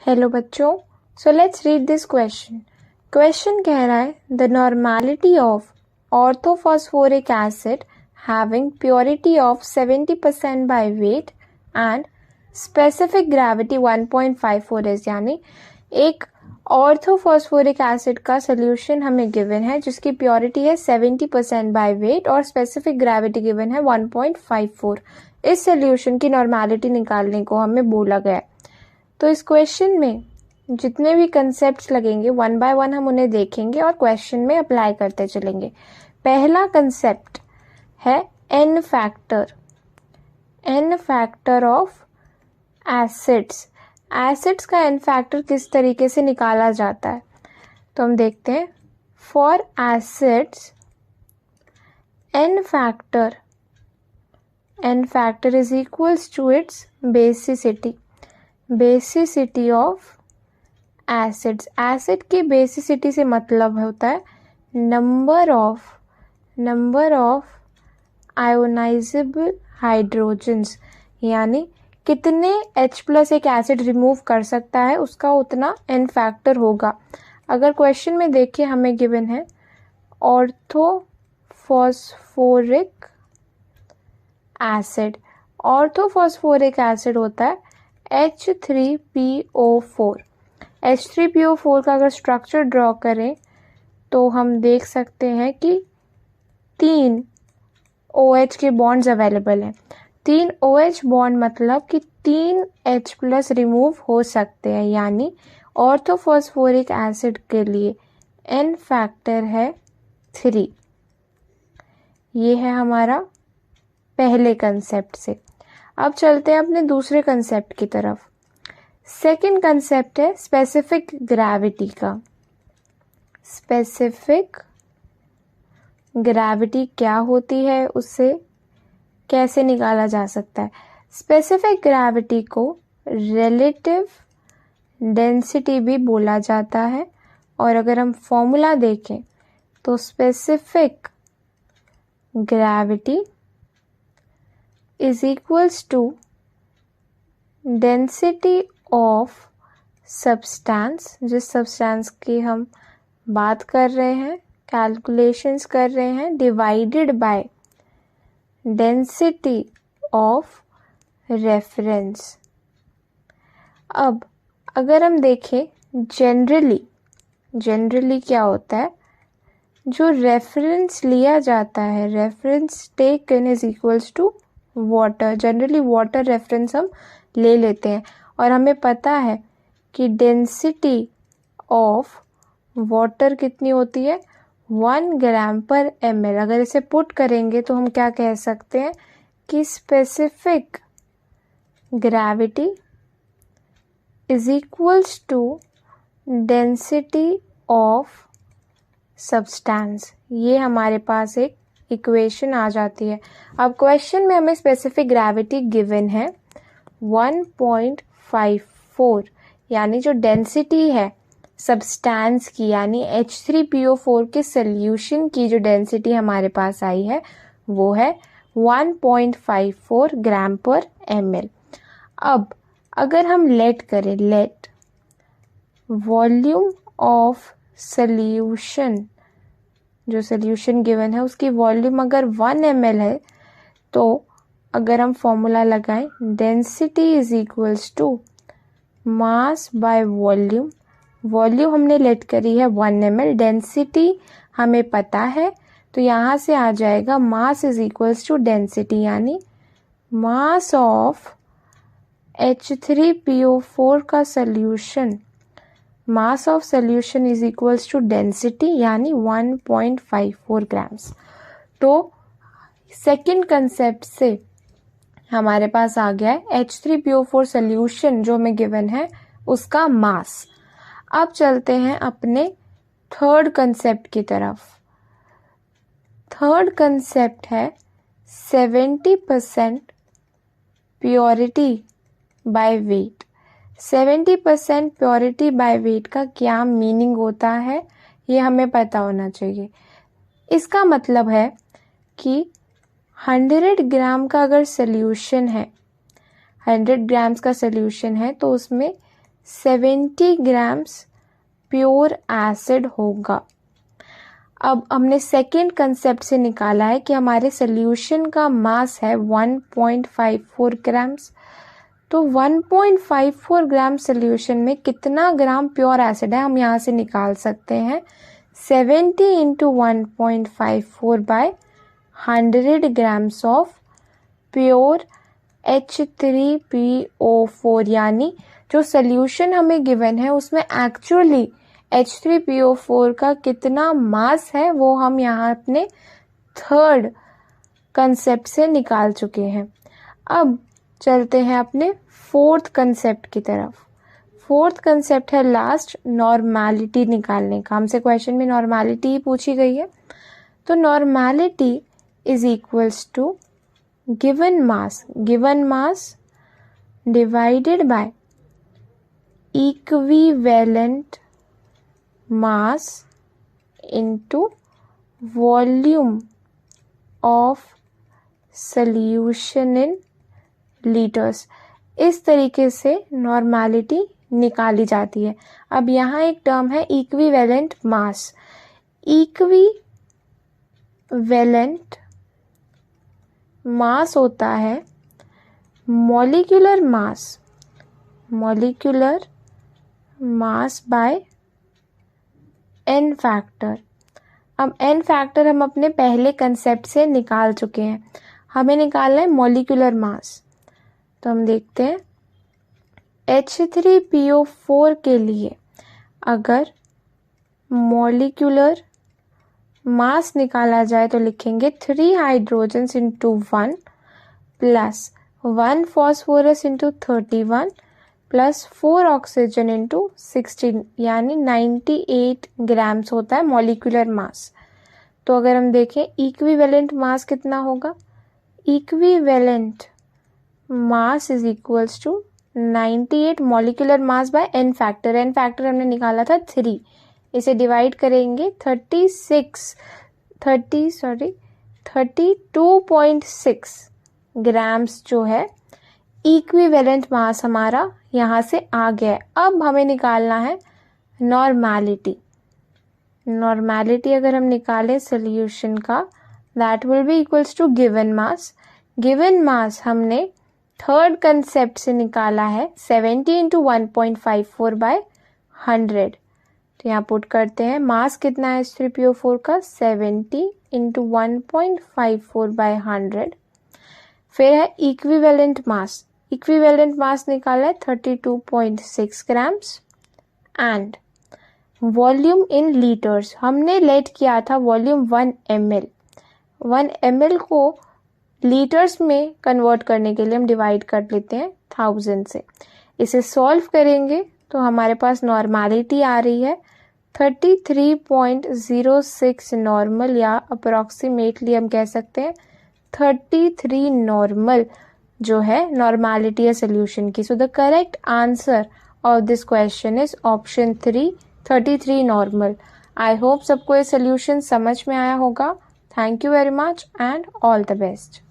Hello बच्चों, so let's read this question. Question कह रहा है the normality of orthophosphoric acid having purity of 70% by weight and specific gravity 1.54 is, यानी एक orthophosphoric acid का solution हमें गिवन है जिसकी प्योरिटी है 70% बाय वेट और स्पेसिफिक ग्रेविटी गिवन है 1.54। इस सोल्यूशन की नॉर्मेलिटी निकालने को हमें बोला गया है। तो इस क्वेश्चन में जितने भी कंसेप्ट्स लगेंगे वन बाय वन हम उन्हें देखेंगे और क्वेश्चन में अप्लाई करते चलेंगे। पहला कंसेप्ट है N factor of acids. Acids का एन फैक्टर किस तरीके से निकाला जाता है, तो हम देखते हैं। For acids N factor is equals to its basicity of acids. Acid की बेसिसिटी से मतलब होता है नंबर ऑफ आयोनाइजेबल हाइड्रोजन्स, यानी कितने H+ एक एसिड रिमूव कर सकता है उसका उतना एन फैक्टर होगा। अगर क्वेश्चन में देखिए हमें गिवन है ऑर्थोफॉस्फोरिक एसिड होता है H3PO4। H3PO4 का अगर स्ट्रक्चर ड्रॉ करें तो हम देख सकते हैं कि 3 OH के बॉन्ड्स अवेलेबल हैं। 3 OH बॉन्ड मतलब कि 3 H+ रिमूव हो सकते हैं, यानी ऑर्थोफॉस्फोरिक एसिड के लिए एन फैक्टर है 3। ये है हमारा पहले कंसेप्ट से। अब चलते हैं अपने दूसरे कंसेप्ट की तरफ। सेकंड कंसेप्ट है स्पेसिफिक ग्रेविटी का। स्पेसिफिक ग्रेविटी क्या होती है, उससे कैसे निकाला जा सकता है। स्पेसिफिक ग्रेविटी को रिलेटिव डेंसिटी भी बोला जाता है, और अगर हम फॉर्मूला देखें तो specific gravity is equals to density of substance, जिस सब्सटेंस की हम बात कर रहे हैं, कैलकुलेशंस कर रहे हैं, divided by density of reference. अब अगर हम देखें जनरली क्या होता है, जो रेफरेंस लिया जाता है, reference taken is equals to water. Generally water reference हम ले लेते हैं और हमें पता है कि डेंसिटी ऑफ वाटर कितनी होती है 1 ग्राम पर ml। अगर इसे पुट करेंगे तो हम क्या कह सकते हैं कि specific gravity is equals to density of substance. ये हमारे पास एक इक्वेशन आ जाती है। अब क्वेश्चन में हमें स्पेसिफिक ग्रेविटी गिवन है 1.54, यानी जो डेंसिटी है सब्सटेंस की, यानी H3PO4 के सोल्यूशन की जो डेंसिटी हमारे पास आई है वो है 1.54 ग्राम पर ml। अब अगर हम लेट वॉल्यूम ऑफ सोल्यूशन, जो सोल्यूशन गिवन है उसकी वॉल्यूम अगर 1 ml है, तो अगर हम फॉर्मूला लगाएं density is equals to mass by volume. Volume हमने लेट करी है 1 ml, डेंसिटी हमें पता है, तो यहाँ से आ जाएगा mass is equals to density, यानी मास ऑफ H3PO4 का solution, mass of solution is equals to density, यानी 1.54 ग्राम्स। तो सेकंड कंसेप्ट से हमारे पास आ गया है H3PO4 सोल्यूशन जो हमें गिवन है उसका मास। अब चलते हैं अपने थर्ड कंसेप्ट की तरफ। थर्ड कंसेप्ट है 70% purity by weight. 70% purity by weight का क्या मीनिंग होता है ये हमें पता होना चाहिए। इसका मतलब है कि 100 ग्राम का अगर सोल्यूशन है, 100 ग्राम्स का सोल्यूशन है तो उसमें 70 ग्राम्स प्योर एसिड होगा। अब हमने सेकेंड कंसेप्ट से निकाला है कि हमारे सॉल्यूशन का मास है 1.54 ग्राम्स। तो 1.54 ग्राम सॉल्यूशन में कितना ग्राम प्योर एसिड है हम यहाँ से निकाल सकते हैं। 70 into 1.54 by 100 grams of pure H3PO4, यानी जो सॉल्यूशन हमें गिवन है उसमें एक्चुअली H3PO4 का कितना मास है वो हम यहाँ अपने थर्ड कंसेप्ट से निकाल चुके हैं। अब चलते हैं अपने फोर्थ कंसेप्ट की तरफ। फोर्थ कंसेप्ट है लास्ट, नॉर्मैलिटी निकालने का। हमसे क्वेश्चन में नॉर्मैलिटी ही पूछी गई है। तो normality is equals to given mass divided by equivalent mass into volume of solution in litres. इस तरीके से नॉर्मैलिटी निकाली जाती है। अब यहाँ एक टर्म है इक्विवेलेंट मास। इक्विवेलेंट मास होता है molecular mass by n factor. अब n फैक्टर हम अपने पहले कंसेप्ट से निकाल चुके हैं, हमें निकालना है मॉलिक्यूलर मास। तो हम देखते हैं H3PO4 के लिए अगर मॉलिक्यूलर मास निकाला जाए तो लिखेंगे 3 hydrogens into 1 plus 1 phosphorus into 31 plus 4 oxygen into 16, यानी 98 ग्राम्स होता है मॉलिक्यूलर मास। तो अगर हम देखें इक्विवेलेंट मास कितना होगा, equivalent mass is equals to 98 molecular mass by n factor. n factor हमने निकाला था 3, इसे डिवाइड करेंगे 32.6 ग्राम्स जो है इक्विवेलेंट मास हमारा यहाँ से आ गया है। अब हमें निकालना है नॉर्मैलिटी अगर हम निकालें सॉल्यूशन का, that will be equals to given mass हमने थर्ड कंसेप्ट से निकाला है 70 इंटू 1.54 बाय 100। तो यहाँ पुट करते हैं मास कितना है H3PO4 का 70 इंटू 1.54 बाय 100। फिर है इक्विवेलेंट मास निकाला है 32.6 grams and volume in litres हमने लेट किया था वॉल्यूम 1 ml। 1 ml को लीटर्स में कन्वर्ट करने के लिए हम डिवाइड कर लेते हैं 1000 से। इसे सॉल्व करेंगे तो हमारे पास नॉर्मैलिटी आ रही है 33.06 नॉर्मल, या अप्रोक्सीमेटली हम कह सकते हैं 33 नॉर्मल जो है नॉर्मैलिटी है सोल्यूशन की। So the correct answer of this question is option 3, 33 normal. I hope सबको ये सोल्यूशन समझ में आया होगा। Thank you very much and all the best.